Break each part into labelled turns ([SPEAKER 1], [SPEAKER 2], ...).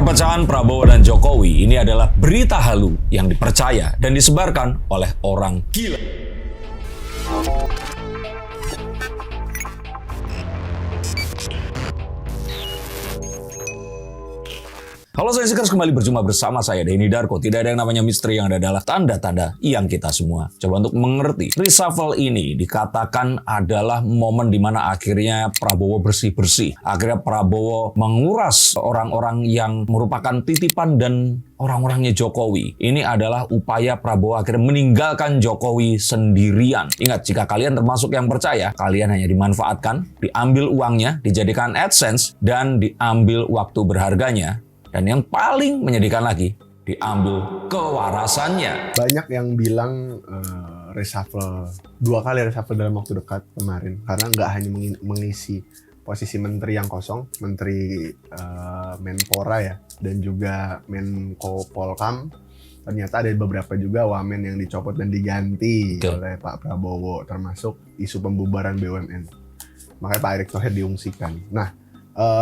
[SPEAKER 1] Perpecahan Prabowo dan Jokowi ini adalah berita halu yang dipercaya dan disebarkan oleh orang gila. Halo saya Seekers, kembali berjumpa bersama saya Denny Darko. Tidak ada yang namanya misteri, yang ada adalah tanda-tanda yang kita semua coba untuk mengerti. Reshuffle ini dikatakan adalah momen di mana akhirnya Prabowo bersih-bersih. Akhirnya Prabowo menguras orang-orang yang merupakan titipan dan orang-orangnya Jokowi. Ini adalah upaya Prabowo akhirnya meninggalkan Jokowi sendirian. Ingat, jika kalian termasuk yang percaya, kalian hanya dimanfaatkan, diambil uangnya, dijadikan AdSense, dan diambil waktu berharganya. Dan yang paling menyedihkan lagi, diambil kewarasannya.
[SPEAKER 2] Banyak yang bilang reshuffle, 2 kali reshuffle dalam waktu dekat kemarin. Karena nggak hanya mengisi posisi menteri yang kosong, menteri Menpora ya, dan juga Menko Polkam. Ternyata ada beberapa juga wamen yang dicopot dan diganti oleh Pak Prabowo, termasuk isu pembubaran BUMN. Makanya Pak Erick Thohir diungsikan. Nah,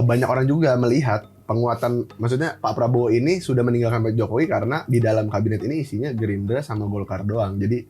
[SPEAKER 2] banyak orang juga melihat penguatan, maksudnya Pak Prabowo ini sudah meninggalkan Pak Jokowi karena di dalam kabinet ini isinya Gerindra sama Golkar doang. Jadi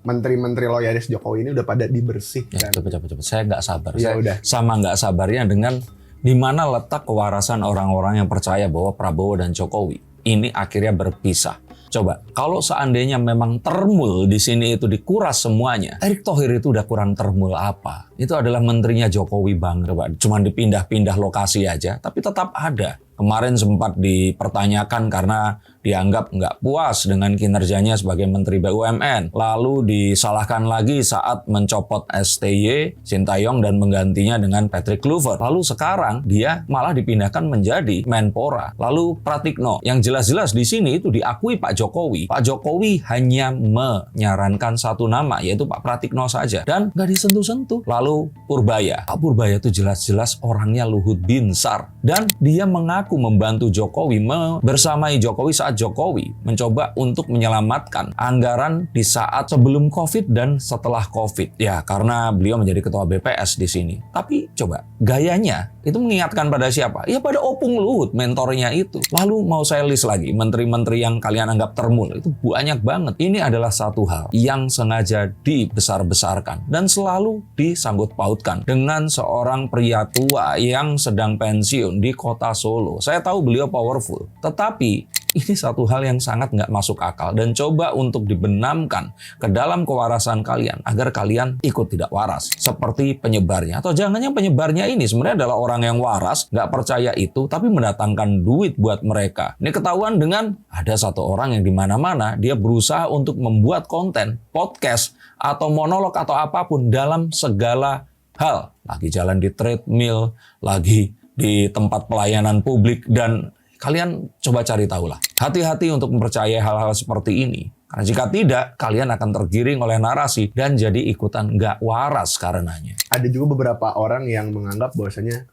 [SPEAKER 2] menteri-menteri loyalis Jokowi ini udah pada dibersihkan.
[SPEAKER 1] Ya, cepet. Saya nggak sabar.
[SPEAKER 2] Ya, udah.
[SPEAKER 1] Sama nggak sabarnya dengan di mana letak kewarasan orang-orang yang percaya bahwa Prabowo dan Jokowi ini akhirnya berpisah. Coba, kalau seandainya memang termul di sini itu dikuras semuanya, Erick Thohir itu udah kurang termul apa? Itu adalah menterinya Jokowi banget, cuma dipindah-pindah lokasi aja, tapi tetap ada. Kemarin sempat dipertanyakan karena dianggap nggak puas dengan kinerjanya sebagai Menteri BUMN. Lalu disalahkan lagi saat mencopot STY, Sintayong, dan menggantinya dengan Patrick Kluivert. Lalu sekarang dia malah dipindahkan menjadi Menpora. Lalu Pratikno, yang jelas-jelas di sini itu diakui Pak Jokowi. Pak Jokowi hanya menyarankan satu nama, yaitu Pak Pratikno saja. Dan nggak disentuh-sentuh. Lalu Purbaya. Pak Purbaya itu jelas-jelas orangnya Luhut Binsar. Dan dia mengaku membantu Jokowi, bersamai Jokowi saat Jokowi mencoba untuk menyelamatkan anggaran di saat sebelum COVID dan setelah COVID. Ya, karena beliau menjadi ketua BPS di sini. Tapi coba, gayanya itu mengingatkan pada siapa? Ya pada Opung Luhut, mentornya itu. Lalu mau saya list lagi, menteri-menteri yang kalian anggap termul, itu banyak banget. Ini adalah satu hal yang sengaja dibesar-besarkan dan selalu disangkut pautkan dengan seorang pria tua yang sedang pensiun di kota Solo. Saya tahu beliau powerful, tetapi ini satu hal yang sangat nggak masuk akal dan coba untuk dibenamkan ke dalam kewarasan kalian agar kalian ikut tidak waras seperti penyebarnya. Atau jangan yang penyebarnya ini sebenarnya adalah orang yang waras, nggak percaya itu, tapi mendatangkan duit buat mereka. Ini ketahuan dengan ada satu orang yang di mana-mana dia berusaha untuk membuat konten, podcast, atau monolog atau apapun dalam segala hal. Lagi jalan di treadmill, lagi di tempat pelayanan publik, dan kalian coba cari tahu lah. Hati-hati untuk mempercayai hal-hal seperti ini. Karena jika tidak, kalian akan tergiring oleh narasi dan jadi ikutan nggak waras karenanya.
[SPEAKER 2] Ada juga beberapa orang yang menganggap bahwasanya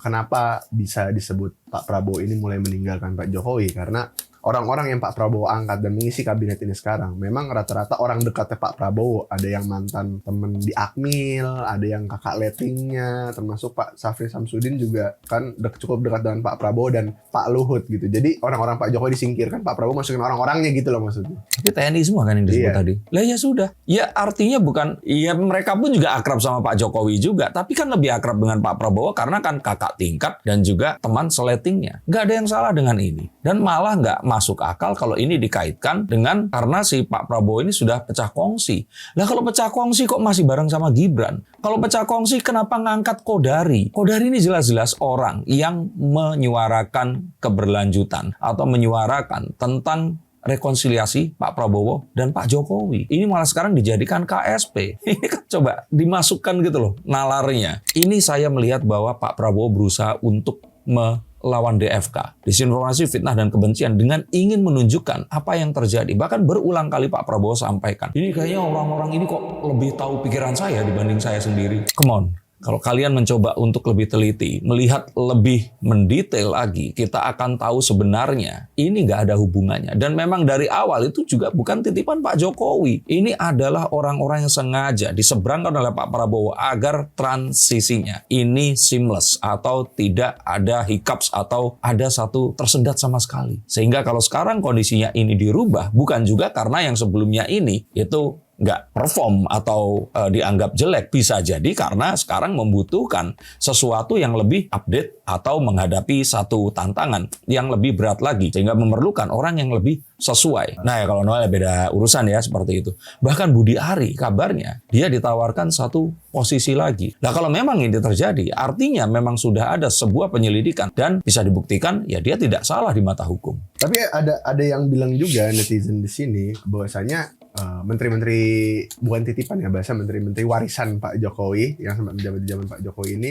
[SPEAKER 2] kenapa bisa disebut Pak Prabowo ini mulai meninggalkan Pak Jokowi, karena orang-orang yang Pak Prabowo angkat dan mengisi kabinet ini sekarang memang rata-rata orang dekatnya Pak Prabowo. Ada yang mantan temen di Akmil, ada yang kakak lettingnya, termasuk Pak Safri Samsudin juga kan cukup dekat dengan Pak Prabowo dan Pak Luhut gitu. Jadi orang-orang Pak Jokowi disingkirkan, Pak Prabowo masukin orang-orangnya gitu loh maksudnya.
[SPEAKER 1] Tapi TNI semua kan yang disebut tadi. Lah ya sudah. Ya artinya bukan, ya mereka pun juga akrab sama Pak Jokowi juga, tapi kan lebih akrab dengan Pak Prabowo karena kan kakak tingkat dan juga teman seletingnya. Nggak ada yang salah dengan ini. Dan malah nggak masuk akal kalau ini dikaitkan dengan karena si Pak Prabowo ini sudah pecah kongsi. Lah kalau pecah kongsi kok masih bareng sama Gibran? Kalau pecah kongsi kenapa ngangkat Kodari? Kodari ini jelas-jelas orang yang menyuarakan keberlanjutan atau menyuarakan tentang rekonsiliasi Pak Prabowo dan Pak Jokowi. Ini malah sekarang dijadikan KSP. Ini kan coba dimasukkan gitu loh nalarnya. Ini saya melihat bahwa Pak Prabowo berusaha untuk melawan DFK, disinformasi, fitnah, dan kebencian dengan ingin menunjukkan apa yang terjadi. Bahkan berulang kali Pak Prabowo sampaikan, ini kayaknya orang-orang ini kok lebih tahu pikiran saya dibanding saya sendiri. Come on. Kalau kalian mencoba untuk lebih teliti, melihat lebih mendetail lagi, kita akan tahu sebenarnya ini nggak ada hubungannya. Dan memang dari awal itu juga bukan titipan Pak Jokowi. Ini adalah orang-orang yang sengaja diseberangkan oleh Pak Prabowo agar transisinya ini seamless atau tidak ada hiccups atau ada satu tersendat sama sekali. Sehingga kalau sekarang kondisinya ini dirubah, bukan juga karena yang sebelumnya ini itu nggak perform atau dianggap jelek, bisa jadi karena sekarang membutuhkan sesuatu yang lebih update atau menghadapi satu tantangan yang lebih berat lagi sehingga memerlukan orang yang lebih sesuai. Nah ya kalau Noel beda urusan ya seperti itu. Bahkan Budi Ari kabarnya dia ditawarkan satu posisi lagi. Nah kalau memang ini terjadi artinya memang sudah ada sebuah penyelidikan dan bisa dibuktikan ya dia tidak salah di mata hukum.
[SPEAKER 2] Tapi ada yang bilang juga netizen di sini bahwasanya menteri-menteri bukan titipan ya, bahasa menteri-menteri warisan Pak Jokowi yang sempat menjabat di zaman Pak Jokowi ini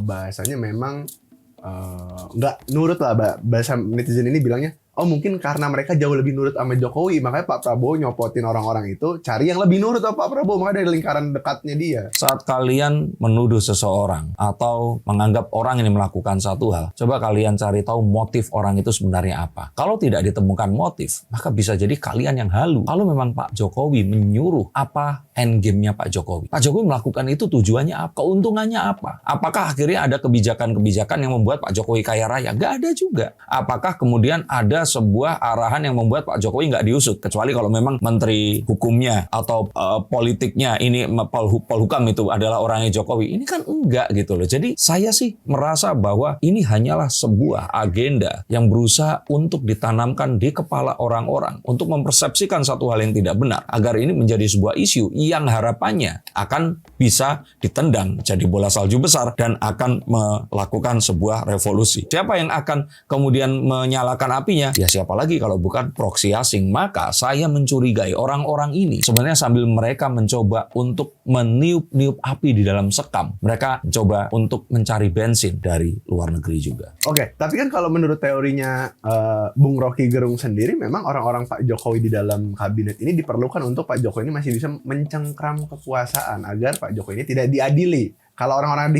[SPEAKER 2] bahasanya memang nggak nurut lah, bahasa netizen ini bilangnya oh mungkin karena mereka jauh lebih nurut sama Jokowi makanya Pak Prabowo nyopotin orang-orang itu cari yang lebih nurut sama Pak Prabowo, makanya dari lingkaran dekatnya dia.
[SPEAKER 1] Saat kalian menuduh seseorang atau menganggap orang ini melakukan satu hal, coba kalian cari tahu motif orang itu sebenarnya apa. Kalau tidak ditemukan motif, maka bisa jadi kalian yang halu. Kalau memang Pak Jokowi menyuruh, apa endgame-nya Pak Jokowi? Pak Jokowi melakukan itu tujuannya apa? Keuntungannya apa? Apakah akhirnya ada kebijakan-kebijakan yang membuat Pak Jokowi kaya raya? Nggak ada juga. Apakah kemudian ada sebuah arahan yang membuat Pak Jokowi nggak diusut? Kecuali kalau memang menteri hukumnya atau politiknya ini Polhukam itu adalah orangnya Jokowi. Ini kan enggak gitu loh. Jadi saya sih merasa bahwa ini hanyalah sebuah agenda yang berusaha untuk ditanamkan di kepala orang-orang untuk mempersepsikan satu hal yang tidak benar agar ini menjadi sebuah isu yang harapannya akan bisa ditendang jadi bola salju besar dan akan melakukan sebuah revolusi. Siapa yang akan kemudian menyalakan apinya? Ya siapa lagi kalau bukan proksi asing. Maka saya mencurigai orang-orang ini sebenarnya sambil mereka mencoba untuk meniup-niup api di dalam sekam, mereka mencoba untuk mencari bensin dari luar negeri juga.
[SPEAKER 2] Oke, tapi kan kalau menurut teorinya Bung Rocky Gerung sendiri, memang orang-orang Pak Jokowi di dalam kabinet ini diperlukan untuk Pak Jokowi ini masih bisa mencengkram kekuasaan agar Pak Jokowi ini tidak diadili. Kalau orang-orang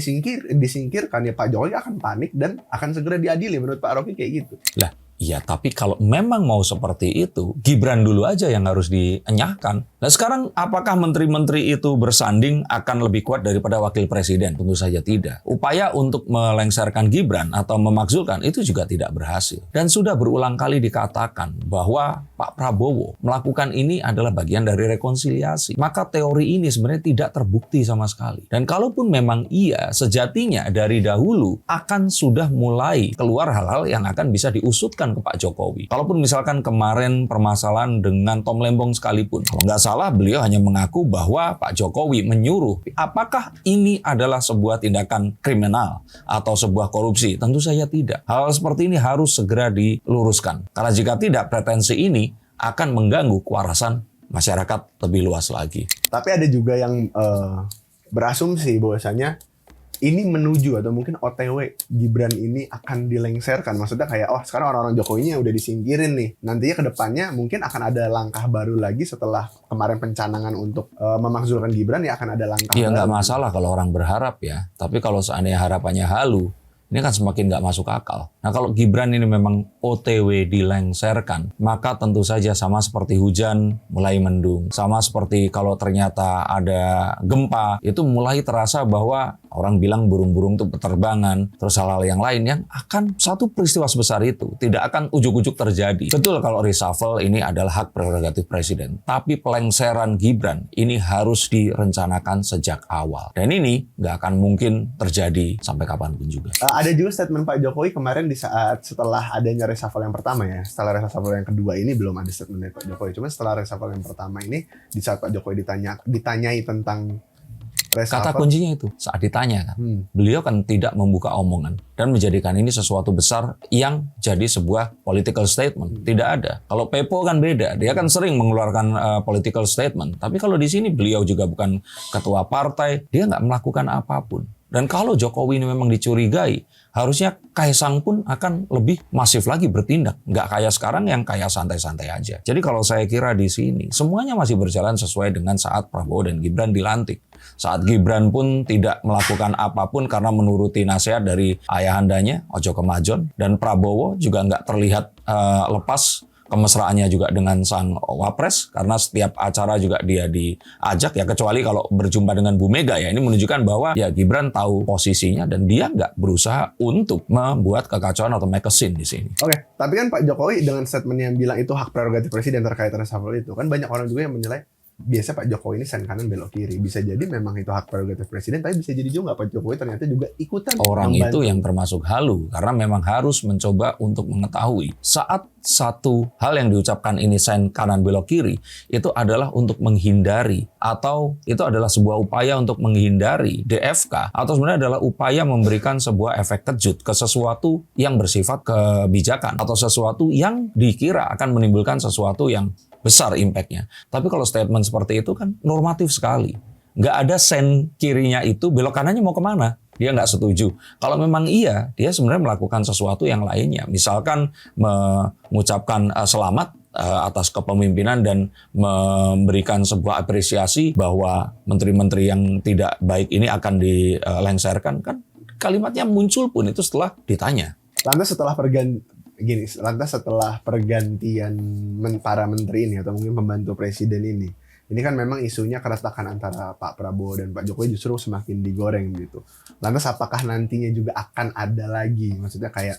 [SPEAKER 2] disingkirkan ya Pak Jokowi akan panik dan akan segera diadili, menurut Pak Rocky kayak gitu.
[SPEAKER 1] Lah, iya, tapi kalau memang mau seperti itu, Gibran dulu aja yang harus dienyahkan. Nah sekarang apakah menteri-menteri itu bersanding akan lebih kuat daripada wakil presiden? Tentu saja tidak. Upaya untuk melengsarkan Gibran atau memakzulkan itu juga tidak berhasil. Dan sudah berulang kali dikatakan bahwa Pak Prabowo melakukan ini adalah bagian dari rekonsiliasi. Maka teori ini sebenarnya tidak terbukti sama sekali. Dan kalaupun memang iya, sejatinya dari dahulu akan sudah mulai keluar hal-hal yang akan bisa diusutkan ke Pak Jokowi. Kalaupun misalkan kemarin permasalahan dengan Tom Lembong sekalipun, kalau nggak salah beliau hanya mengaku bahwa Pak Jokowi menyuruh. Apakah ini adalah sebuah tindakan kriminal atau sebuah korupsi? Tentu saja tidak. Hal seperti ini harus segera diluruskan. Karena jika tidak, pretensi ini akan mengganggu kewarasan masyarakat lebih luas lagi.
[SPEAKER 2] Tapi ada juga yang berasumsi bahwasanya ini menuju atau mungkin OTW Gibran ini akan dilengserkan. Maksudnya kayak, oh sekarang orang-orang Jokowinya udah disingkirin nih. Nantinya ke depannya mungkin akan ada langkah baru lagi setelah kemarin pencanangan untuk memakzulkan Gibran, ya akan ada langkah baru.
[SPEAKER 1] Iya nggak masalah kalau orang berharap ya. Tapi kalau seandainya harapannya halu, ini kan semakin nggak masuk akal. Nah kalau Gibran ini memang OTW dilengserkan, maka tentu saja sama seperti hujan mulai mendung. Sama seperti kalau ternyata ada gempa, itu mulai terasa bahwa orang bilang burung-burung itu peterbangan, terus hal-hal yang lain yang akan satu peristiwa sebesar itu tidak akan ujuk-ujuk terjadi. Betul kalau reshuffle ini adalah hak prerogatif presiden, tapi pelengseran Gibran ini harus direncanakan sejak awal. Dan ini nggak akan mungkin terjadi sampai kapanpun juga.
[SPEAKER 2] Ada juga statement Pak Jokowi kemarin di saat setelah adanya reshuffle yang pertama ya. Setelah reshuffle yang kedua ini belum ada statement dari Pak Jokowi. Cuma setelah reshuffle yang pertama ini, di saat Pak Jokowi ditanyai tentang reshuffle.
[SPEAKER 1] Kata kuncinya itu, saat ditanya kan, beliau kan tidak membuka omongan dan menjadikan ini sesuatu besar yang jadi sebuah political statement. Tidak ada. Kalau Pepo kan beda, dia kan sering mengeluarkan political statement. Tapi kalau di sini beliau juga bukan ketua partai, dia nggak melakukan apapun. Dan kalau Jokowi ini memang dicurigai, harusnya Kaisang pun akan lebih masif lagi bertindak. Nggak kayak sekarang yang kayak santai-santai aja. Jadi kalau saya kira di sini, semuanya masih berjalan sesuai dengan saat Prabowo dan Gibran dilantik. Saat Gibran pun tidak melakukan apapun karena menuruti nasihat dari ayahandanya, Ojo Kemajon. Dan Prabowo juga nggak terlihat lepas kemesraannya juga dengan sang wapres, karena setiap acara juga dia diajak, ya kecuali kalau berjumpa dengan Bu Mega, ya ini menunjukkan bahwa ya Gibran tahu posisinya dan dia nggak berusaha untuk membuat kekacauan atau make a scene di sini.
[SPEAKER 2] Oke, tapi kan Pak Jokowi dengan statement yang bilang itu hak prerogatif presiden terkait reshuffle itu, kan banyak orang juga yang menilai biasa Pak Jokowi ini sen kanan belok kiri. Bisa jadi memang itu hak prerogatif presiden, tapi bisa jadi juga Pak Jokowi ternyata juga ikutan
[SPEAKER 1] Orang
[SPEAKER 2] membantu.
[SPEAKER 1] itu yang termasuk halu, karena memang harus mencoba untuk mengetahui saat satu hal yang diucapkan ini sen kanan belok kiri, itu adalah untuk menghindari, atau itu adalah sebuah upaya untuk menghindari DFK, atau sebenarnya adalah upaya memberikan sebuah efek kejut ke sesuatu yang bersifat kebijakan, atau sesuatu yang dikira akan menimbulkan sesuatu yang besar impact-nya. Tapi kalau statement seperti itu kan normatif sekali. Nggak ada sen kirinya itu, belok kanannya mau kemana? Dia nggak setuju. Kalau memang iya, dia sebenarnya melakukan sesuatu yang lainnya. Misalkan mengucapkan selamat atas kepemimpinan dan memberikan sebuah apresiasi bahwa menteri-menteri yang tidak baik ini akan dilengserkan. Kan kalimatnya muncul pun itu setelah ditanya.
[SPEAKER 2] Lantas setelah pergantian para menteri ini atau mungkin pembantu presiden ini kan memang isunya keretakan antara Pak Prabowo dan Pak Jokowi justru semakin digoreng gitu. Lantas apakah nantinya juga akan ada lagi, maksudnya kayak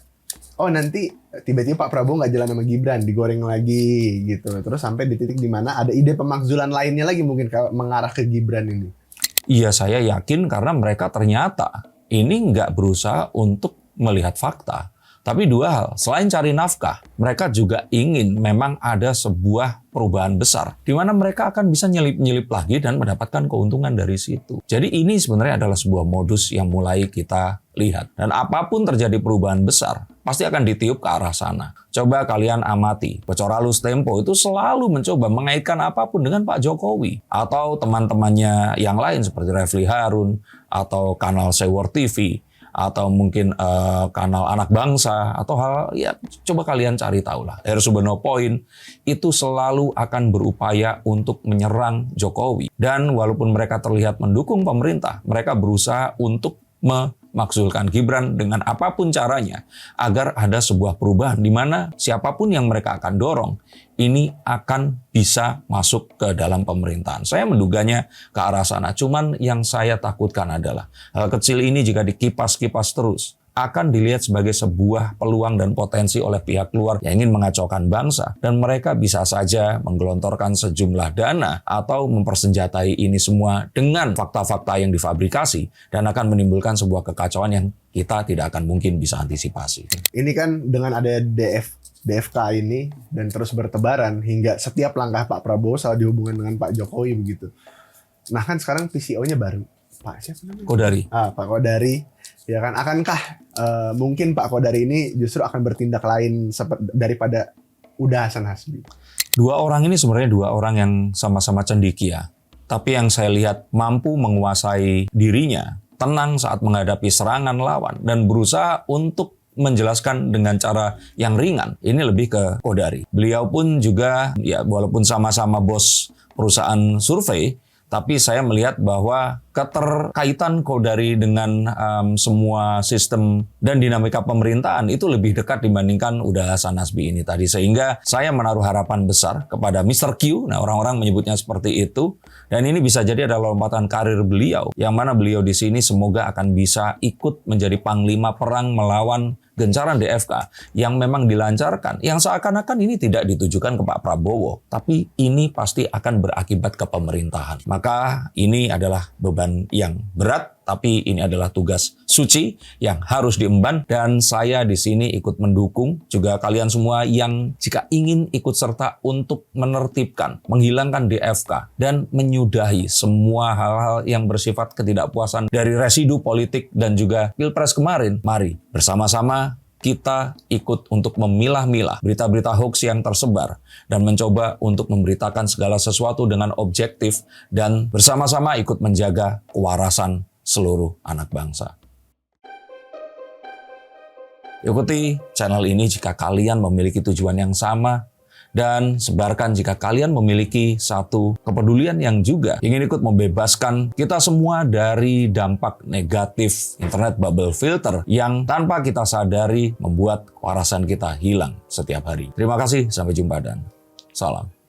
[SPEAKER 2] nanti tiba-tiba Pak Prabowo nggak jalan sama Gibran, digoreng lagi gitu. Terus sampai di titik dimana ada ide pemakzulan lainnya lagi mungkin mengarah ke Gibran ini.
[SPEAKER 1] Iya, saya yakin karena mereka ternyata ini nggak berusaha untuk melihat fakta. Tapi dua hal, selain cari nafkah, mereka juga ingin memang ada sebuah perubahan besar, di mana mereka akan bisa nyelip-nyelip lagi dan mendapatkan keuntungan dari situ. Jadi ini sebenarnya adalah sebuah modus yang mulai kita lihat. Dan apapun terjadi perubahan besar, pasti akan ditiup ke arah sana. Coba kalian amati, Pecoralus Tempo itu selalu mencoba mengaitkan apapun dengan Pak Jokowi. Atau teman-temannya yang lain seperti Refli Harun, atau kanal Sewor TV, atau mungkin kanal Anak Bangsa, atau hal ya coba kalian cari tahu lah. R. Subeno Point itu selalu akan berupaya untuk menyerang Jokowi. Dan walaupun mereka terlihat mendukung pemerintah, mereka berusaha untuk memakzulkan Gibran dengan apapun caranya agar ada sebuah perubahan di mana siapapun yang mereka akan dorong ini akan bisa masuk ke dalam pemerintahan. Saya menduganya ke arah sana. Cuman yang saya takutkan adalah hal kecil ini jika dikipas-kipas terus akan dilihat sebagai sebuah peluang dan potensi oleh pihak luar yang ingin mengacaukan bangsa. Dan mereka bisa saja menggelontorkan sejumlah dana atau mempersenjatai ini semua dengan fakta-fakta yang difabrikasi dan akan menimbulkan sebuah kekacauan yang kita tidak akan mungkin bisa antisipasi.
[SPEAKER 2] Ini kan dengan ada DFK ini dan terus bertebaran hingga setiap langkah Pak Prabowo selalu dihubungkan dengan Pak Jokowi begitu. Nah kan sekarang PCO-nya baru. Pak siapa namanya?
[SPEAKER 1] Kodari.
[SPEAKER 2] Pak Kodari. Ya kan, akankah mungkin Pak Kodari ini justru akan bertindak lain daripada Uda Hasan Hasbi?
[SPEAKER 1] Dua orang ini sebenarnya dua orang yang sama-sama cendekia. Tapi yang saya lihat mampu menguasai dirinya, tenang saat menghadapi serangan lawan, dan berusaha untuk menjelaskan dengan cara yang ringan. Ini lebih ke Kodari. Beliau pun juga, ya walaupun sama-sama bos perusahaan survei, tapi saya melihat bahwa keterkaitan Kodari dengan semua sistem dan dinamika pemerintahan itu lebih dekat dibandingkan Uda Hasan Hasbi ini tadi. Sehingga saya menaruh harapan besar kepada Mr. Q, nah orang-orang menyebutnya seperti itu. Dan ini bisa jadi adalah lompatan karir beliau, yang mana beliau di sini semoga akan bisa ikut menjadi panglima perang melawan gencaran DFK yang memang dilancarkan, yang seakan-akan ini tidak ditujukan ke Pak Prabowo, tapi ini pasti akan berakibat ke pemerintahan. Maka ini adalah beban yang berat, tapi ini adalah tugas suci yang harus diemban, dan saya di sini ikut mendukung juga kalian semua yang jika ingin ikut serta untuk menertibkan, menghilangkan DFK dan menyudahi semua hal-hal yang bersifat ketidakpuasan dari residu politik dan juga Pilpres kemarin. Mari bersama-sama kita ikut untuk memilah-milah berita-berita hoax yang tersebar dan mencoba untuk memberitakan segala sesuatu dengan objektif dan bersama-sama ikut menjaga kewarasan seluruh anak bangsa. Ikuti channel ini jika kalian memiliki tujuan yang sama, dan sebarkan jika kalian memiliki satu kepedulian yang juga ingin ikut membebaskan kita semua dari dampak negatif internet bubble filter yang tanpa kita sadari membuat kewarasan kita hilang setiap hari. Terima kasih, sampai jumpa dan salam.